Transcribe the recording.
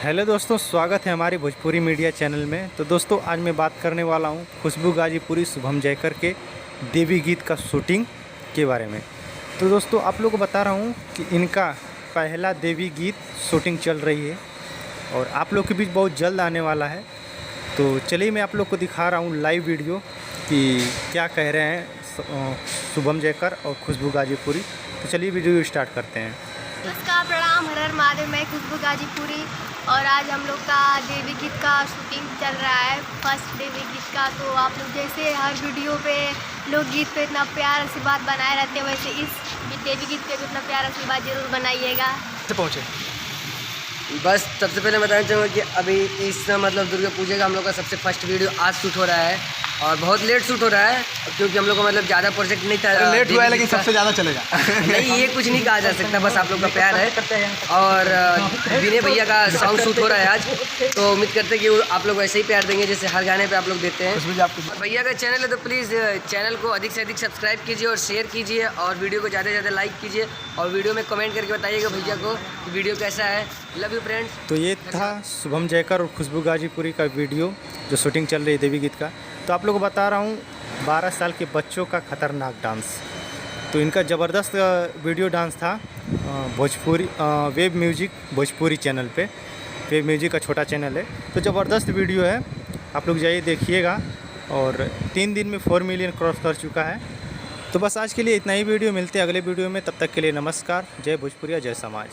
Hello दोस्तों, स्वागत है हमारी भोजपुरी मीडिया चैनल में। तो दोस्तों, आज मैं बात करने वाला हूं खुशबू गाजीपुरी शुभम जयकर के देवी गीत का शूटिंग के बारे में। तो दोस्तों, आप लोगों को बता रहा हूं कि इनका पहला देवी गीत शूटिंग चल रही है और आप लोग के बीच बहुत जल्द आने वाला है। तो चलिए मैं आप लोग को दिखा रहा हूँ लाइव वीडियो कि क्या कह रहे हैं शुभम जयकर और खुशबू गाजीपुरी। तो चलिए वीडियो स्टार्ट करते हैं। नमस्कार, प्रणाम, हर हर महादेव। मैं खुशबू गाजीपुरी और आज हम लोग का देवी गीत का शूटिंग चल रहा है, फर्स्ट देवी गीत का। तो आप लोग जैसे हर वीडियो पे लोग गीत पे इतना प्यार आशीर्वाद बनाए रहते हैं, वैसे इस देवी गीत पे भी इतना प्यार आशीर्वाद जरूर बनाइएगा। पहुँचे बस सबसे पहले बताना चाहूँगा कि अभी इस मतलब दुर्गा पूजा का हम लोग का सबसे फर्स्ट वीडियो आज शूट हो रहा है और बहुत लेट शूट हो रहा है क्योंकि हम लोग का मतलब ज़्यादा प्रोजेक्ट नहीं था। लेट हुआ है लेकिन सबसे ज़्यादा चलेगा। नहीं, ये कुछ नहीं कहा जा सकता, बस आप लोग का प्यार है। और विनय भैया का सॉन्ग शूट हो रहा है आज, तो उम्मीद करते हैं कि आप लोग वैसे ही प्यार देंगे जैसे हर गाने पे आप लोग देते हैं। और भैया का चैनल है तो प्लीज़ चैनल को अधिक से अधिक सब्सक्राइब कीजिए और शेयर कीजिए और वीडियो को ज़्यादा से ज़्यादा लाइक कीजिए और वीडियो में कमेंट करके बताइएगा भैया को कि वीडियो कैसा है। Love you friends. तो ये था शुभम जयकर और खुशबू गाजीपुरी का वीडियो जो शूटिंग चल रही है देवी गीत का। तो आप लोगों को बता रहा हूँ 12 साल के बच्चों का खतरनाक डांस। तो इनका ज़बरदस्त वीडियो डांस था Bhojpuri web music Bhojpuri channel पे। वेब म्यूजिक का छोटा चैनल है, तो ज़बरदस्त वीडियो है, आप लोग जाइए देखिएगा। और 3 दिन में 4 मिलियन क्रॉस कर चुका है। तो बस आज के लिए इतना ही वीडियो, मिलते हैं अगले वीडियो में। तब तक के लिए नमस्कार। जय भोजपुरिया, जय समाज।